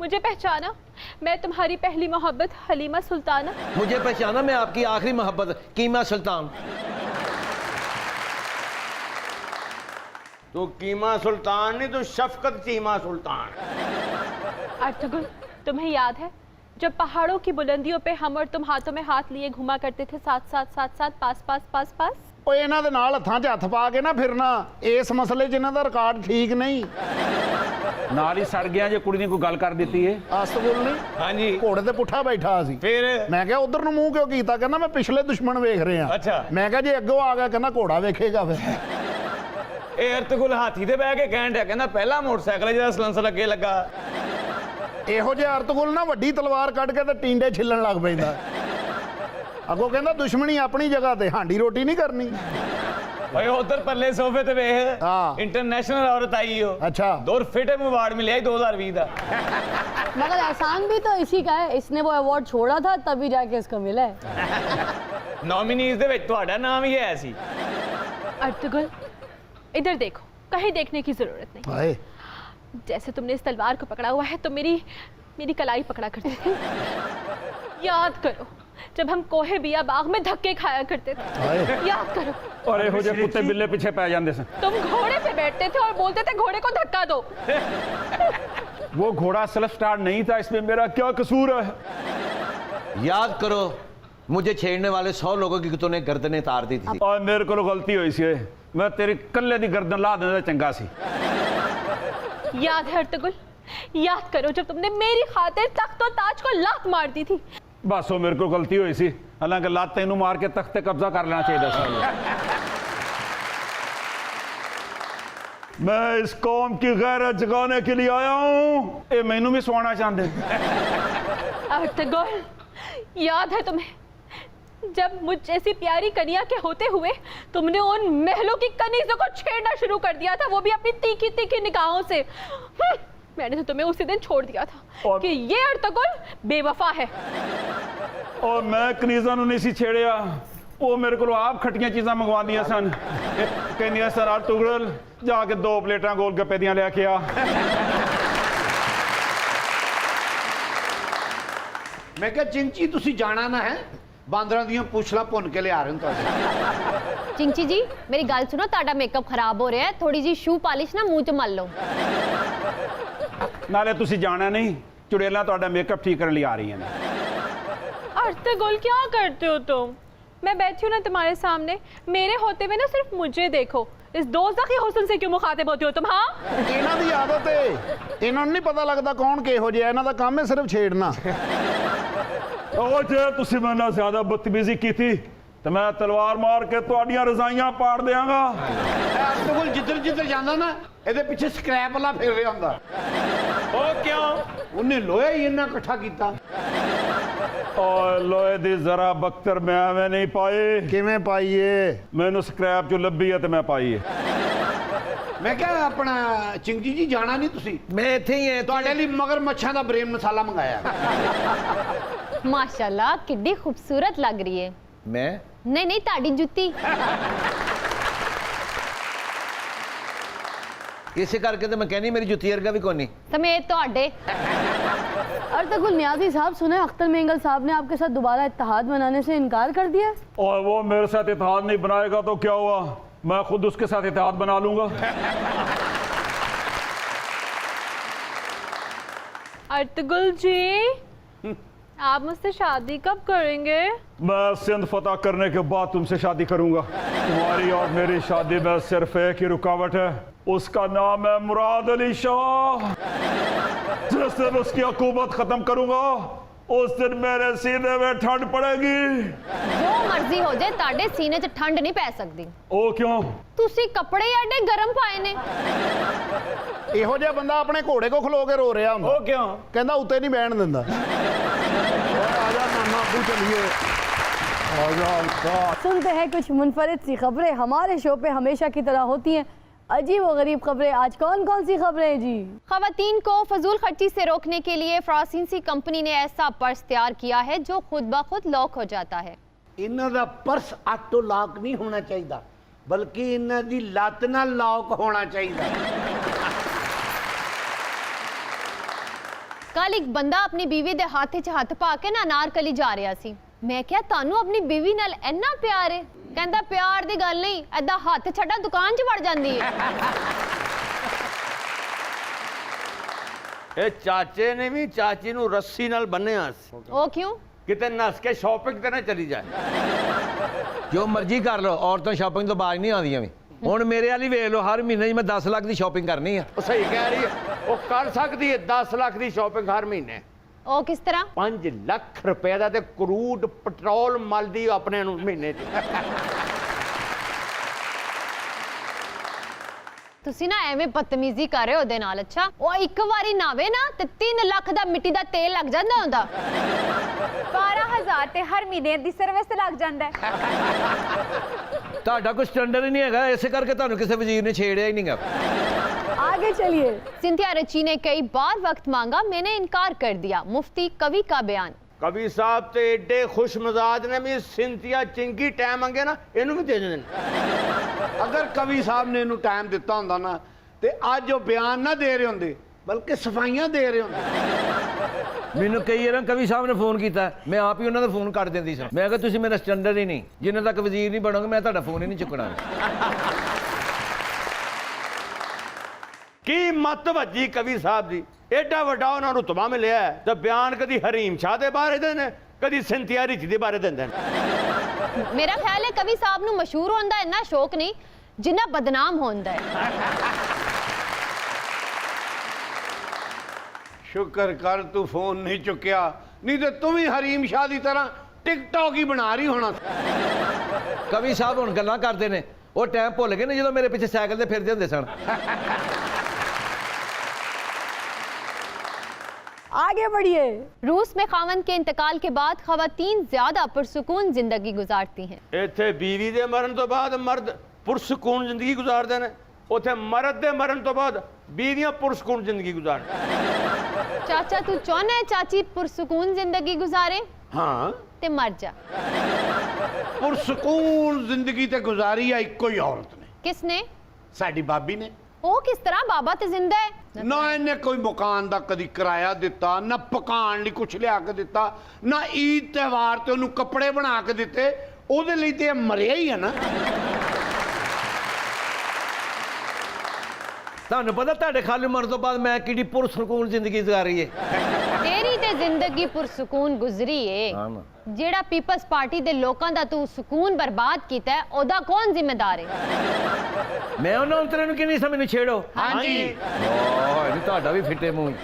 मुझे पहचाना? मैं तुम्हारी पहली मोहब्बत हलीमा सुल्ताना। मुझे पहचाना? मैं आपकी आखिरी मोहब्बत कीमा सुल्तान। तो कीमा सुल्तान नहीं तो शफकत चीमा सुल्तान। अर्तुगरुल, तुम्हें याद है जब पहाड़ों की बुलंदियों पे हम और तुम हाथों में हाथ लिए घुमा करते थे, साथ साथ साथ साथ पास पास पास पास? ਉਹ ਇਹਨਾਂ ਦੇ ਨਾਲ ਹੱਥਾਂ 'ਚ ਹੱਥ ਪਾ ਕੇ ਨਾ ਫਿਰਨਾ, ਇਸ ਮਸਲੇ 'ਚ ਇਹਨਾਂ ਦਾ ਰਿਕਾਰਡ ਠੀਕ ਨਹੀਂ। ਨਾਲ ਹੀ ਸੜ ਗਿਆ ਜੇ ਕੁੜੀ ਨੇ ਕੋਈ ਗੱਲ ਕਰ ਦਿੱਤੀ ਏ। ਅਸਤਗੁਲ ਨਹੀਂ, ਹਾਂਜੀ ਘੋੜੇ ਤੇ ਪੁੱਠਾ ਬੈਠਾ ਸੀ। ਫਿਰ ਮੈਂ ਕਿਹਾ ਉਧਰ ਨੂੰ ਮੂੰਹ ਕਿਉਂ ਕੀਤਾ? ਕਹਿੰਦਾ ਮੈਂ ਪਿਛਲੇ ਦੁਸ਼ਮਣ ਵੇਖ ਰਿਹਾ। ਅੱਛਾ। ਮੈਂ ਕਿਹਾ ਜੇ ਅੱਗੋਂ ਆ ਗਿਆ, ਕਹਿੰਦਾ ਘੋੜਾ ਵੇਖੇਗਾ ਫਿਰ। ਇਹ ਅਰਤੁਗਰੁਲ ਹਾਥੀ ਤੇ ਬਹਿ ਕੇ ਕਹਿਣ ਡਿਆ, ਕਹਿੰਦਾ ਪਹਿਲਾ ਮੋਟਰਸਾਈਕਲ ਜਿਹਦਾ ਸਲੈਂਸਰ ਅੱਗੇ ਲੱਗਾ। ਇਹੋ ਜਿਹਾ ਅਰਤਗੁਲ ਨਾ ਵੱਡੀ ਤਲਵਾਰ ਕੱਢ ਕੇ ਤੇ ਟਿੰਡੇ ਛਿੱਲਣ ਲੱਗ ਪੈਂਦਾ। ਅੱਗੋਂ ਕਹਿੰਦਾ ਦੁਸ਼ਮਣੀ ਆਪਣੀ ਜਗ੍ਹਾ ਤੇ, ਹਾਂਡੀ ਰੋਟੀ ਨਹੀਂ ਕਰਨੀ। ਓਏ ਉਧਰ ਪਰਲੇ ਸੋਫੇ ਤੇ ਵੇਖ, हाँ। इंटरनेशनल औरत आई हो। अच्छा। 2 फिटम अवार्ड मिले 2020 का। मगर एहसान भी तो इसी का है, इसने वो अवार्ड छोड़ा था तभी जाके इसको मिला है। नॉमिनीज दे विच तुहाडा नाम ही है सी। अर्तुगरुल, इधर देखो, कहीं देखने की जरूरत नहीं। ਹਾਏ जैसे तुमने इस तलवार को पकड़ा हुआ है तो मेरी कलाई पकड़ा करते थे। याद करो जब हम कोहे बिया बाग में धक्के खाया करते थे। याद करो। और ਇਹੋ ਜਿਹੇ ਕੁੱਤੇ ਬਿੱਲੇ ਪਿੱਛੇ ਪੈ ਜਾਂਦੇ ਸਨ। तुम घोड़े पे बैठते थे और बोलते थे घोड़े को धक्का दो। वो घोड़ा सेल्फ स्टार्ट नहीं था, इसमें मेरा क्या कसूर है? याद करो मुझे छेड़ने वाले 100 लोगों की तूने गर्दनें तार दी थी। और मेरे को गलती हुई सी, मैं तेरी कल्ले दी गर्दन ला देना चंगा सी। याद है अर्तुगरुल, याद करो जब तुमने मेरी खातिर तख्त और ताज को लात मार दी थी। बस वो मेरे को गलती हुई सी, हालांकि लात तेनू मार के तख्त पे कब्जा कर लेना चाहिए था। मैं इस कौम की गैरत जगाने के लिए आया हूँ, ये मैनू भी सुनाना चाहते। अर्तुगरुल, याद है तुम्हें जब मुझ जैसी प्यारी कन्या के होते हुए तुमने उन महलों की कनीजों को छेड़ना शुरू कर दिया था, वो भी अपनी तीखी तीखी निगाहों से। मैंने तो तुम्हें उसी दिन छोड़ दिया था कि ये अर्तुगरुल बेवफा है। और मैं कनीजा नूं नहीं सी छेड़िया, ਉਹ ਮੇਰੇ ਕੋਲੋਂ ਆਪ ਖੱਟੀਆਂ ਚੀਜ਼ਾਂ ਮੰਗਵਾਉਂਦੀਆਂ ਸਨ। ਕਹਿੰਦੀਆਂ ਸਰ ਆ ਟੁਗੜਲ ਜਾ ਕੇ 2 ਪਲੇਟਾਂ ਗੋਲ ਗੱਪੇ ਦੀਆਂ ਲੈ ਕੇ ਆ। ਮੈਂ ਕਿਹਾ ਚਿੰਚੀ ਤੁਸੀਂ ਜਾਣਾ ਨਾ ਹੈ, ਬਾਂਦਰਾਂ ਦੀਆਂ ਪੁੱਛਲਾਂ ਭੁੰਨ ਕੇ ਲਿਆ ਰਹੇ ਨੇ ਤੁਹਾਡੇ। चिंची जी मेरी गल सुनो, ताड़ा मेकअप खराब हो रहा है, थोड़ी जी शू पॉलिश ना मुंह च मल लो। ਨਾਲੇ ਤੁਸੀਂ ਜਾਣਾ ਨਹੀਂ, ਚੁੜੇਲਾਂ ਤੁਹਾਡਾ ਮੇਕਅਪ ਠੀਕ ਕਰਨ ਲਈ ਆ ਰਹੀਆਂ ਨੇ। अर्तुगरुल क्या करते हो तुम? मैं बैठी हूँ ना तुम्हारे सामने, मेरे होते हुए ना सिर्फ मुझे देखो। इस दोज़ख के हुस्न से क्यों मुखातिब होती हो तुम? हाँ, ਇਹਨਾਂ ਦੀ ਆਦਤ ਏ, ਇਹਨਾਂ ਨੂੰ ਨਹੀਂ ਪਤਾ ਲੱਗਦਾ ਕੌਣ ਕਿਹੋ ਜਿਹਾ, ਇਹਨਾਂ ਦਾ ਕੰਮ ਹੈ ਸਿਰਫ ਛੇੜਨਾ। ਉਹ ਜੇ ਤੁਸੀਂ ਮੇਰੇ ਨਾਲ ਜ਼ਿਆਦਾ ਬਦਤਮੀਜ਼ੀ ਕੀਤੀ ਤੇ ਮੈਂ ਤਲਵਾਰ ਮਾਰ ਕੇ ਤੁਹਾਡੀਆਂ ਰਜ਼ਾਈਆਂ ਪਾੜ ਦਿਆਂਗਾ। ਆਪਣੇ ਕੋਲ ਜਿੱਧਰ ਜਾਂਦਾ ਨਾ, ਇਹਦੇ ਪਿੱਛੇ ਸਕ੍ਰੈਪ ਵਾਲਾ ਫਿਰ ਰਿਹਾ ਹੁੰਦਾ। ਉਹ ਕਿਉਂ? ਉਹਨੇ ਲੋਹਾ ਹੀ ਇੰਨਾ ਇਕੱਠਾ ਕੀਤਾ। ਓਏ ਲੋਹੇ ਦੀ ਜ਼ਰਾ ਬਖਤਰ ਮੈਂ ਐਵੇਂ ਨਹੀਂ ਪਾਈ। ਕਿਵੇਂ ਪਾਈਏ? ਮੈਨੂੰ ਸਕ੍ਰੈਪ ਚੋਂ ਲੱਭੀ ਹੈ ਤੇ ਮੈਂ ਪਾਈ ਹੈ। ਮੈਂ ਕਿਹਾ ਆਪਣਾ ਚਿੰਗੀ ਜੀ ਜਾਣਾ ਨਹੀਂ ਤੁਸੀਂ? ਮੈਂ ਇੱਥੇ ਹੀ ਹਾਂ ਤੁਹਾਡੇ ਲਈ ਮਗਰ ਮੱਛਾਂ ਦਾ ਬ੍ਰੇਮ ਮਸਾਲਾ ਮੰਗਾਇਆ। माशाल्लाह किड्डी खूबसूरत लग रही है। मैं नहीं नहीं ताड़ी जुत्ती। इसे करके तो मैं कहनी मेरी जुत्ती वर्गा भी कोनी। समेत तोड़े। अर्तुगरुल नियाज़ी साहब, सुने अख्तर मेंगल साहब ने आपके साथ दोबारा इत्तेहाद बनाने से इनकार कर दिया। और वो मेरे साथ इत्तेहाद नहीं बनाएगा तो क्या हुआ, मैं खुद उसके साथ इत्तेहाद बना लूंगा। अर्तुगरुल जी आप मुझसे शादी कब करेंगे? मैं सिंध फतह करने के बाद तुमसे शादी करूंगा। तुम्हारी और मेरी शादी में सिर्फ एक ही रुकावट है, उसका नाम है मुराद अली शाह। जिस दिन उसकी हुकूमत खत्म करूंगा उस दिन मेरे सीने में ठंड पड़ेगी। जो मर्जी हो जाए, ताड़े सीने च ठंड नहीं पै सकती। ओ क्यों? तुसी कपड़े एडे गरम पाए ने। ਇਹੋ ਜਿਹਾ ਬੰਦਾ ਆਪਣੇ ਘੋੜੇ ਕੋ ਖਲੋ ਕੇ ਰੋ ਰਿਹਾ ਹੁੰਦਾ। ओ क्यों? ਕਹਿੰਦਾ ਉੱਤੇ ਨਹੀਂ ਬਹਿਣ ਦਿੰਦਾ। ਆ ਜਾ ਨਾਨਾ ਅੱਬੂ ਚਲੀਏ। सुनते हैं कुछ मुनफरिद सी खबरें हमारे शो पे हमेशा की तरह होती हैं। अजीब व गरीब खबरें। आज कौन कौन सी खबरें हैं जी? खवातीन को फजूल खर्ची से रोकने के लिए फ्रांसीसी कंपनी ने ऐसा पर्स तैयार किया है जो खुद ब खुद लॉक हो जाता है। ਇਹਨਾਂ ਦਾ ਪਰਸ ਆਟੋ ਲੌਕ नहीं होना चाहिए, बल्कि ਇਹਨਾਂ ਦੀ ਲੱਤ ਨਾਲ ਲੌਕ होना चाहिए। कल एक बंदा अपनी बीवी दे हाथ च हथ पा के ना अनारकली जा रहा सी। मैं क्या तानू अपनी बीवी नाल इन्ना प्यार है? कहंदा प्यार दी गल नहीं, ऐदा हथ छड़ा दुकान च वड़ जांदी है। ਇਹ ਚਾਚੇ ਨੇ ਵੀ ਚਾਚੀ ਨੂੰ ਰੱਸੀ ਨਾਲ ਬੰਨਿਆ ਸੀ, ओ क्यों? ਕਿਤੇ ਨਸ ਕੇ ਸ਼ਾਪਿੰਗ ਤੇ ਨਾ ਚਲੀ ਜਾਏ। जो मर्जी कर लो, औरतों शॉपिंग तो बाज नहीं आदियां भी। ਹੁਣ ਮੇਰੇ ਵਾਲੀ ਵੇਖ ਲਓ, ਹਰ ਮਹੀਨੇ ਜੀ ਮੈਂ 10 ਲੱਖ ਦੀ ਸ਼ਾਪਿੰਗ ਕਰਨੀ ਆ। ਉਹ ਸਹੀ ਕਹਿ ਰਹੀ ਹੈ, ਉਹ ਕਰ ਸਕਦੀ ਹੈ 10 ਲੱਖ ਦੀ ਸ਼ਾਪਿੰਗ ਹਰ ਮਹੀਨੇ। ओ किस तरह? 5 ਲੱਖ ਰੁਪਏ ਦਾ ਤੇ ਕਰੂਡ ਪੈਟਰੋਲ ਮਲਦੀ ਆਪਣੇ ਨੂੰ ਮਹੀਨੇ 'ਚ। ਤੁਸੀਂ ਨਾ ਐਵੇਂ ਬਦਤਮੀਜ਼ੀ ਕਰ ਰਹੇ ਹੋ ਉਹਦੇ ਨਾਲ। ਅੱਛਾ, ਉਹ ਇੱਕ ਵਾਰੀ ਨਾਵੇ ਨਾ ਤੇ 3 ਲੱਖ ਦਾ ਮਿੱਟੀ ਦਾ ਤੇਲ ਲੱਗ ਜਾਂਦਾ ਹੁੰਦਾ। 12,000 ਤੇ ਹਰ ਮਹੀਨੇ ਦੀ ਸਰਵਿਸ ਤੇ ਲੱਗ ਜਾਂਦਾ ਹੈ। ਤੁਹਾਡਾ ਕੋਈ ਸਟੈਂਡਰਡ ਹੀ ਨਹੀਂ ਹੈਗਾ, ਇਸੇ ਕਰਕੇ ਤੁਹਾਨੂੰ ਕਿਸੇ ਵਜ਼ੀਰ ਨੇ ਛੇੜਿਆ ਹੀ ਨਹੀਂਗਾ। आगे चलिए। सिंथिया रची ने कई बार वक्त मांगा, मैंने इनकार कर दिया। मुफ्ती कवि का बयान। ਕਵੀ ਸਾਹਿਬ ਤੇ ਏਡੇ ਖੁਸ਼ ਮਜ਼ਾਜ ਨੇ ਵੀ ਸਿੰਥੀਆ ਚਿੰਗੀ ਟਾਈਮ ਮੰਗੇ ਨਾ ਇਹਨੂੰ ਵੀ ਦੇ ਦਿੰਦੇ ਨੇ। ਅਗਰ ਕਵੀ ਸਾਹਿਬ ਨੇ ਇਹਨੂੰ ਟਾਈਮ ਦਿੱਤਾ ਹੁੰਦਾ ਨਾ ਤੇ ਅੱਜ ਉਹ ਬਿਆਨ ਨਾ ਦੇ ਰਹੇ ਹੁੰਦੇ, ਬਲਕਿ ਸਫਾਈਆਂ ਦੇ ਰਹੇ ਹੁੰਦੇ। ਮੈਨੂੰ ਕਈ ਵਾਰ ਕਵੀ ਸਾਹਿਬ ਨੇ ਫੋਨ ਕੀਤਾ, ਮੈਂ ਆਪ ਹੀ ਉਹਨਾਂ ਦਾ ਫੋਨ ਕੱਟ ਦਿੰਦੀ ਸੀ। ਮੈਂ ਕਿਹਾ ਤੁਸੀਂ ਮੇਰਾ ਸਟੈਂਡਰਡ ਹੀ ਨਹੀਂ, ਜਿੰਨੇ ਤੱਕ ਵਜ਼ੀਰ ਨਹੀਂ ਬਣੋਗੇ ਮੈਂ ਤੁਹਾਡਾ ਫੋਨ ਹੀ ਨਹੀਂ ਚੁੱਕਣਾ। ਕੀ ਮੱਤ ਵੱਜੀ ਕਵੀ ਸਾਹਿਬ ਦੀ, ਏਡਾ ਵੱਡਾ ਉਹਨਾਂ ਨੂੰ ਰੁਤਬਾ ਮਿਲਿਆ ਤੇ ਬਿਆਨ ਕਦੀ ਹਰੀਮ ਸ਼ਾਹ ਦੇ ਬਾਰੇ ਦੇ ਨੇ, ਕਦੀ ਸਿੰਥੀਆ ਰਿਚ ਦੇ ਬਾਰੇ ਦਿੰਦੇ ਨੇ। मेरा ख्याल है कवि साहब ਨੂੰ ਮਸ਼ਹੂਰ ਹੋਣ ਦਾ ਇੰਨਾ ਸ਼ੌਕ ਨਹੀਂ ਜਿੰਨਾ ਬਦਨਾਮ ਹੋਣ ਦਾ ਹੈ। ਸ਼ੁਕਰ ਕਰ ਤੂੰ ਫੋਨ ਨਹੀਂ ਚੁੱਕਿਆ, ਨਹੀਂ ਤੇ ਤੂੰ ਵੀ ਹਰੀਮ ਸ਼ਾਹ ਦੀ ਤਰ੍ਹਾਂ ਟਿਕਟੌਕ ਹੀ ਬਣਾ ਰਹੀ ਹੋਣਾ। ਕਵੀ ਸਾਹਿਬ ਹੁਣ ਗੱਲਾਂ ਕਰਦੇ ਨੇ, ਉਹ ਟਾਈਮ ਭੁੱਲ ਗਏ ਨੇ ਜਦੋਂ ਮੇਰੇ ਪਿੱਛੇ ਸਾਈਕਲ ਤੇ ਫਿਰਦੇ ਹੁੰਦੇ ਸਨ। आगे बढ़िए। रूस में खावंद के इंतकाल के बाद खवातीन ज्यादा पुरसुकून जिंदगी गुजारती हैं। ਇੱਥੇ ਬੀਵੀ ਦੇ ਮਰਨ ਤੋਂ ਬਾਅਦ ਮਰਦ ਪੁਰਸਕੂਨ ਜ਼ਿੰਦਗੀ ਗੁਜ਼ਾਰਦੇ ਨੇ, ਉੱਥੇ ਮਰਦ ਦੇ ਮਰਨ ਤੋਂ ਬਾਅਦ ਬੀਵੀਆਂ ਪੁਰਸਕੂਨ ਜ਼ਿੰਦਗੀ ਗੁਜ਼ਾਰਨ। चाचा तू चाहना है चाची पुरसुकून जिंदगी गुजारे? हाँ ते मर जा। पुरसकून जिंदगी ते गुजारी है इको ही औरत ने। किसने? साडी भाभी ने। ओ किस तरह? बाबा ते जिंदा है। ना इन्हें कोई मकान दा कदी किराया दिता, ना पकान लई कुछ लिया के दिता, ना ईद त्योहार ते उन्हें कपड़े बना के दिते। ओदे लई ते मरिया ही है ना। ਤੁਹਾਨੂੰ ਪਤਾ ਤੁਹਾਡੇ ਖਾਲੀ ਮਰਨ ਤੋਂ ਬਾਅਦ ਮੈਂ ਕਿਹੜੀ ਪੁਰਸਕੂਨ ਜ਼ਿੰਦਗੀ ਗੁਜ਼ਾਰੀ ਹੈ। तेरी ते जिंदगी पुरसकून गुजरी है। जेड़ा पीपल्स पार्टी दे लोकां दा तू सुकून बर्बाद कीता है, ओदा कौन जिम्मेदार है? ਮੈਂ ਉਹਨਾਂ ਅੰਤਰੇ ਨੂੰ ਕਿੰਨੀ ਸਮੇਂ ਨੂੰ ਛੇੜੋ। ਹਾਂਜੀ। ਓਹ ਇਹ ਤੁਹਾਡਾ ਵੀ ਫਿੱਟੇ ਮੂੰਹ।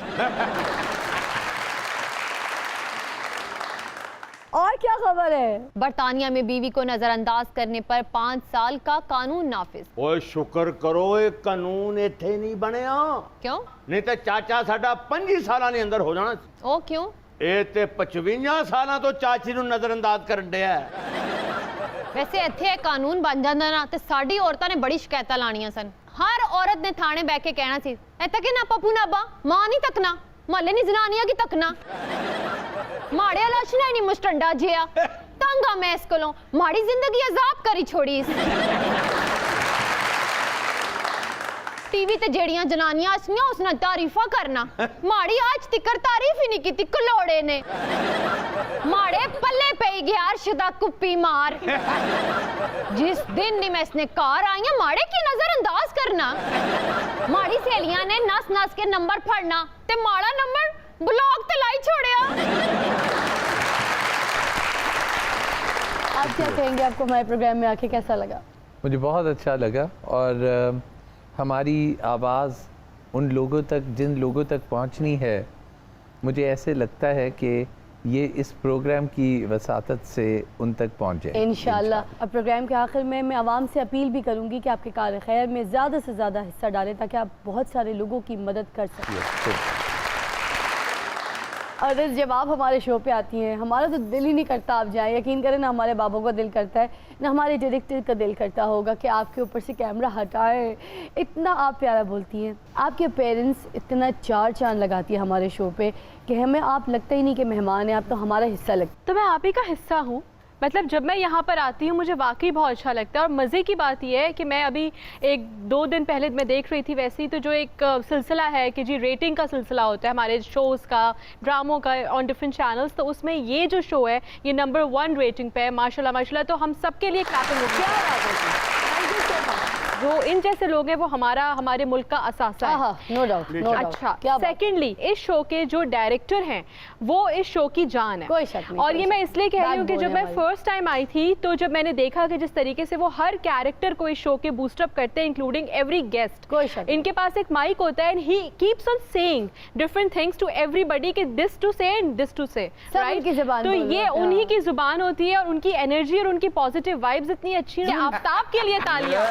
और क्या खबर है? बरतानिया में बीवी को नजरअंदाज करने पर 5 साल का कानून नाफिज। ओए शुक्र करो ये कानून इत्थे नहीं बनया। क्यों? नहीं तो चाचा साडा 25 साल ने अंदर हो जाना। ओ क्यों? ये ते 55 साल तो चाची नूं नजरअंदाज करन दिया है। वैसे इत्थे ये कानून बन जांदा ना ते साडी औरतां ने बड़ी शिकायतां लाणियां सन। हर औरत ने थाने बैठ के कहना सी, ए तके ना पप्पू नाबा, मां नहीं तकना, मोहल्ले नी जनानियां की तकना। माड़े लक्षण नहीं मुस्टंडा जिया तंगा मैं इस कोलों माड़ी जिंदगी अजाब करी छोड़ी इस। टीवी ते जेड़ियां जनानियां आसियां उसने तारीफा करना, माड़ी आज तिकर तारीफ ही नहीं की कलोड़े ने। माड़े पल्ले पे गया अर्शदा कुप्पी मार। जिस दिन नी मैं इसने कार आई माड़े की नजरअंदाज करना। माड़ी सहेलियां ने नस नस के नंबर फड़ना ते माड़ा नंबर ब्लॉक ते लाई छोड़िया। आप क्या कहेंगे? आपको हमारे प्रोग्राम में आके कैसा लगा? मुझे बहुत अच्छा लगा और हमारी आवाज़ उन लोगों तक जिन लोगों तक पहुंचनी है, मुझे ऐसे लगता है कि ये इस प्रोग्राम की वसातत से उन तक पहुंचे इंशाल्लाह। अब प्रोग्राम के आखिर में मैं आवाम से अपील भी करूंगी कि आपके कार खैर में ज़्यादा से ज़्यादा हिस्सा डालें ताकि आप बहुत सारे लोगों की मदद कर सकें। और जब आप हमारे शो पे आती हैं हमारा तो दिल ही नहीं करता आप जाएं। यकीन करें ना हमारे बाबों का दिल करता है ना हमारे डायरेक्टर का दिल करता होगा कि आपके ऊपर से कैमरा हटाए। इतना आप प्यारा बोलती हैं। आपके पेरेंट्स इतना चार चांद लगाती है हमारे शो पे कि हमें आप लगता ही नहीं कि मेहमान हैं, आप तो हमारा हिस्सा लगता। तो मैं आप ही का हिस्सा हूँ। मतलब जब मैं यहाँ पर आती हूँ मुझे वाकई बहुत अच्छा लगता है। और मज़े की बात यह है कि मैं अभी 1-2 दिन पहले मैं देख रही थी वैसे ही, तो जो एक सिलसिला है कि जी रेटिंग का सिलसिला होता है हमारे शोज़ का, ड्रामों का ऑन डिफरेंट चैनल्स, तो उसमें ये जो शो है ये नंबर 1 रेटिंग पे है। माशाल्लाह माशाल्लाह। तो हम सबके लिए क्लैपिंग हो गया। जो इन जैसे लोग हैं वो हमारे मुल्क का असासा है। No doubt, no doubt. अच्छा, सेकेंडली इस शो के जो डायरेक्टर हैं वो इस शो की जान है। कोई शक नहीं। और ये मैं इसलिए कह रही हूँ कि जब मैं फर्स्ट टाइम आई थी तो जब मैंने देखा कि जिस तरीके से वो हर कैरेक्टर को इस शो के बूस्टअप करते हैं इंक्लूडिंग एवरी गेस्ट। कोई शक। इनके पास एक माइक होता है and he keeps on saying different things to everybody कि this to say and this to say, उनकी जुबान तो ये उन्हीं की जुबान होती है और उनकी एनर्जी और उनकी पॉजिटिव वाइब्स इतनी अच्छी है। आफ्ताब के लिए तालियां।